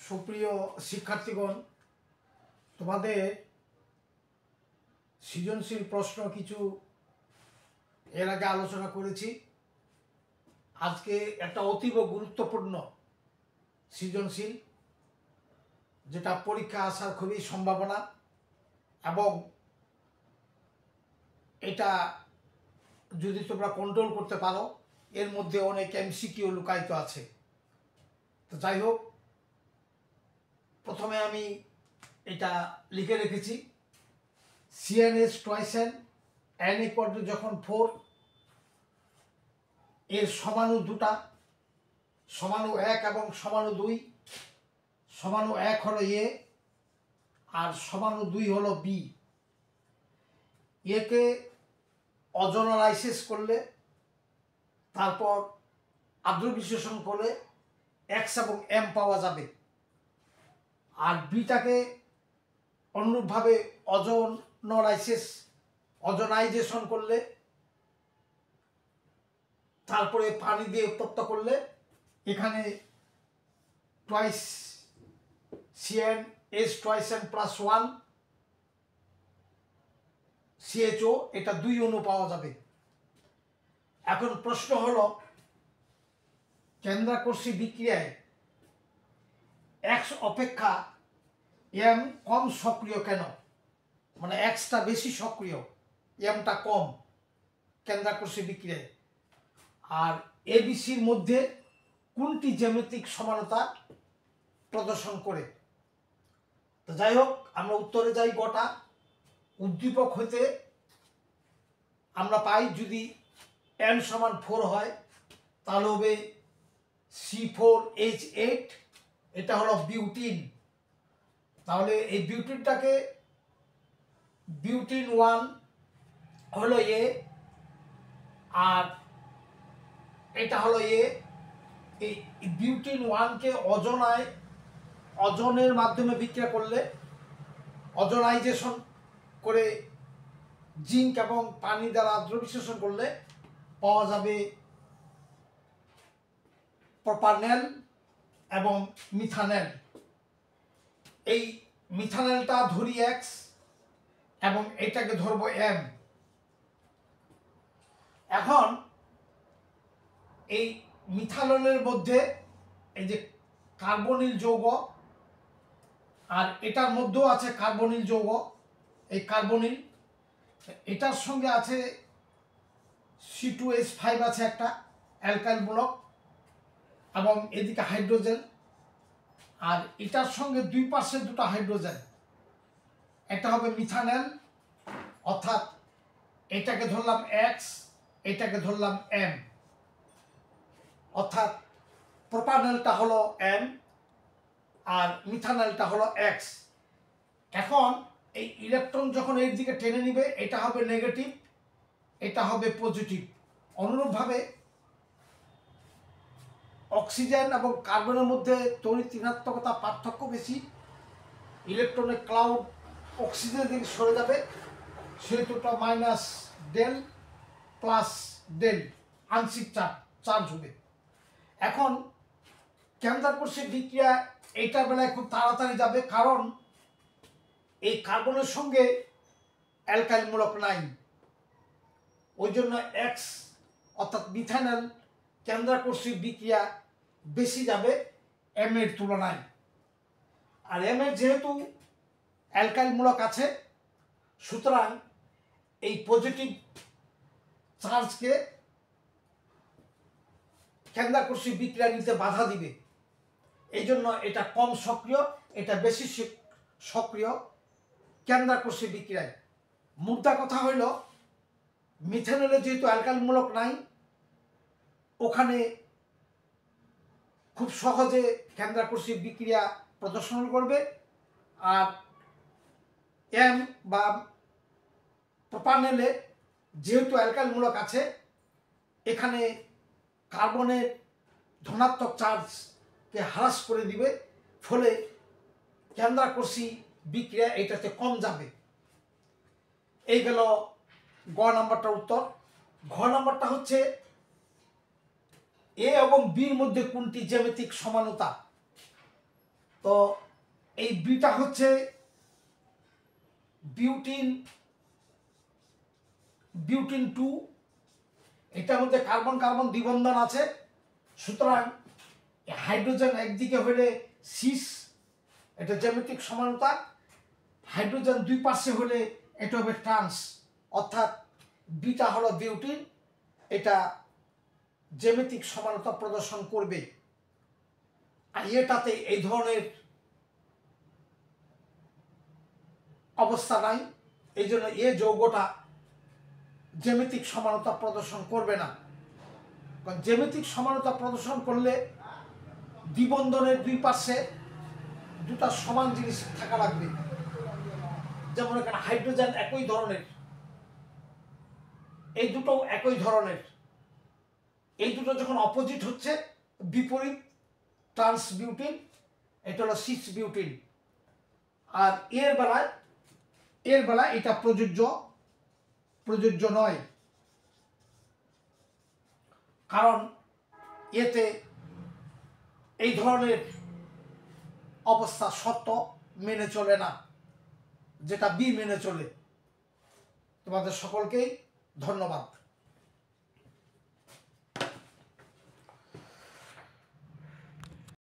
সুপ্রিয় শিক্ষার্থীগণ, তোমাদের সৃজনশীল প্রশ্ন কিছু এর আগে আলোচনা করেছি। আজকে একটা অতীব গুরুত্বপূর্ণ সৃজনশীল, যেটা পরীক্ষা আসার খুবই সম্ভাবনা, এবং এটা যদি তোমরা কন্ট্রোল করতে পারো এর মধ্যে অনেক এমসিকিউ লুকায়িত আছে। তো যাই হোক, প্রথমে আমি এটা লিখে রেখেছি, CN is twice n equal to যখন 4, এর সমাণু দুটা, সমাণু 1 এবং সমাণু 2। সমাণু 1 হলো A আর সমাণু 2 হলো B। একে অজনালাইসিস করলে, তারপর আদ্র বিশ্লেষণ করলে X এবং M পাওয়া যাবে। আর বিটাকে অনুরূপভাবে অজনাইজেশন করলে, তারপরে পানি দিয়ে উত্তপ্ত করলে এখানে twice CN is twice n plus 1 CHO, এটা 2 অণু পাওয়া যাবে। এখন প্রশ্ন হলো, কেন্দ্রাকর্ষী বিক্রিয়ায় X অপেক্ষা M কম সক্রিয় কেন? মানে Xটা বেশি সক্রিয়, Mটা কম কেন্দ্রাকর্ষী বিক্রিয়ায়। আর ABCর মধ্যে কোনটি জ্যামিতিক সমানতা প্রদর্শন করে? তো যাই হোক, আমরা উত্তরে যাই। গোটা উদ্দীপক হইতে আমরা পাই, যদি n সমান 4 হয় তাহলে হবে C4H8, এটা হলো বিউটিন। তাহলে এই বিউটিনটাকে বিউটিন 1 হলো A আর এটা হলো A। এই বিউটিন 1কে অজনের মাধ্যমে বিক্রিয়া করলে, অজনাইজেশন করে জিঙ্ক এবং পানি দ্বারা আদ্র বিশ্লেষণ করলে পাওয়া যাবে প্রোপানল এবং মিথানল। এই মিথানলটা ধরি X এবং এটাকে ধরবো M। এখন এই মিথানলের মধ্যে এই যে কার্বনিল যৌগ, আর এটার মধ্যেও আছে কার্বনিল যৌগ। এই কার্বনিল, এটার সঙ্গে আছে C2H5 আছে একটা অ্যালকাইল মূলক, এবং এদিকে হাইড্রোজেন। আর এটার সঙ্গে দুই পাশে দুটো হাইড্রোজেন, এটা হবে মিথানল। অর্থাৎ এটাকে ধরলাম X, এটাকে ধরলাম M। অর্থাৎ প্রোপানলটা হলো M আর মিথানলটা হলো X। এখন এই ইলেকট্রন যখন এর দিকে টেনে নিবে, এটা হবে নেগেটিভ, এটা হবে পজিটিভ। অনুরূপভাবে অক্সিজেন এবং কার্বনের মধ্যে তড়িৎ ঋণাত্মকতা পার্থক্য বেশি। ইলেকট্রনের ক্লাউড অক্সিজেনের দিকে সরে যাবে, সেহেতু মাইনাস ডেল প্লাস ডেল, আংশিক চার্জ হবে। এখন কেন্দ্রাকর্ষী বিক্রিয়া এইটার বেলায় খুব তাড়াতাড়ি যাবে, কারণ এই কার্বনের সঙ্গে অ্যালকাইল মূলক নাই। ওই জন্য X অর্থাৎ মিথানল কেন্দ্রাকর্ষী বিক্রিয়া বেশি যাবে M এর তুলনায়। আর M এর যেহেতু অ্যালকাইল মূলক আছে, সুতরাং এই পজিটিভ চার্জকে কেন্দ্রাকর্ষী বিক্রিয়া নিতে বাধা দিবে। এই জন্য এটা কম সক্রিয়, এটা বেশি সক্রিয় কেন্দ্রাকর্ষী বিক্রিয়ায়। মুদ্রা কথা হইল, মিথানলে যেহেতু অ্যালকাইল মূলক নাই, ওখানে খুব সহজে কেন্দ্রাকর্ষী বিক্রিয়া প্রদর্শন করবে। আর M বা প্রোপানলে যেহেতু অ্যালকাইল মূলক আছে, এখানে কার্বনের ধনাত্মক চার্জকে হ্রাস করে দিবে, ফলে কেন্দ্রাকর্ষী বিক্রিয়া এটাতে কম যাবে। এই গেল গ নাম্বারটার উত্তর। ঘ নাম্বারটা হচ্ছে, A এবং Bর মধ্যে কোনটি জ্যামিতিক সমানতা? তো এই বিটা হচ্ছে বিউটিন 2, এটার মধ্যে কার্বন কার্বন দ্বিবন্ধন আছে। সুতরাং হাইড্রোজেন একদিকে হলে সিস, এটা জ্যামিতিক সমানতা। হাইড্রোজেন দুই পাশে হলে এটা হবে ট্রান্স, অর্থাৎ বিটা হলো বিউটিন, এটা জ্যামিতিক সমানতা প্রদর্শন করবে। আর এটাতে এই ধরনের অবস্থা নাই, এই জন্য এ যৌগটা জ্যামিতিক সমানতা প্রদর্শন করবে না। কারণ জ্যামিতিক সমানতা প্রদর্শন করলে দ্বিবন্ধনের দুই পাশে দুটা সমান জিনিস থাকা লাগবে। যেমন এখানে হাইড্রোজেন একই ধরনের, এই দুটো একই ধরনের, এই দুটো যখন অপোজিট হচ্ছে বিপরীত, ট্রান্স বিউটিন, এটা হলো সিস বিউটিন। আর এর বেলায় এটা প্রযোজ্য নয়, কারণ এতে এই ধরনের অবস্থা শর্ত মেনে চলে না, যেটা বি মেনে চলে। তোমাদের সকলকেই ধন্যবাদ।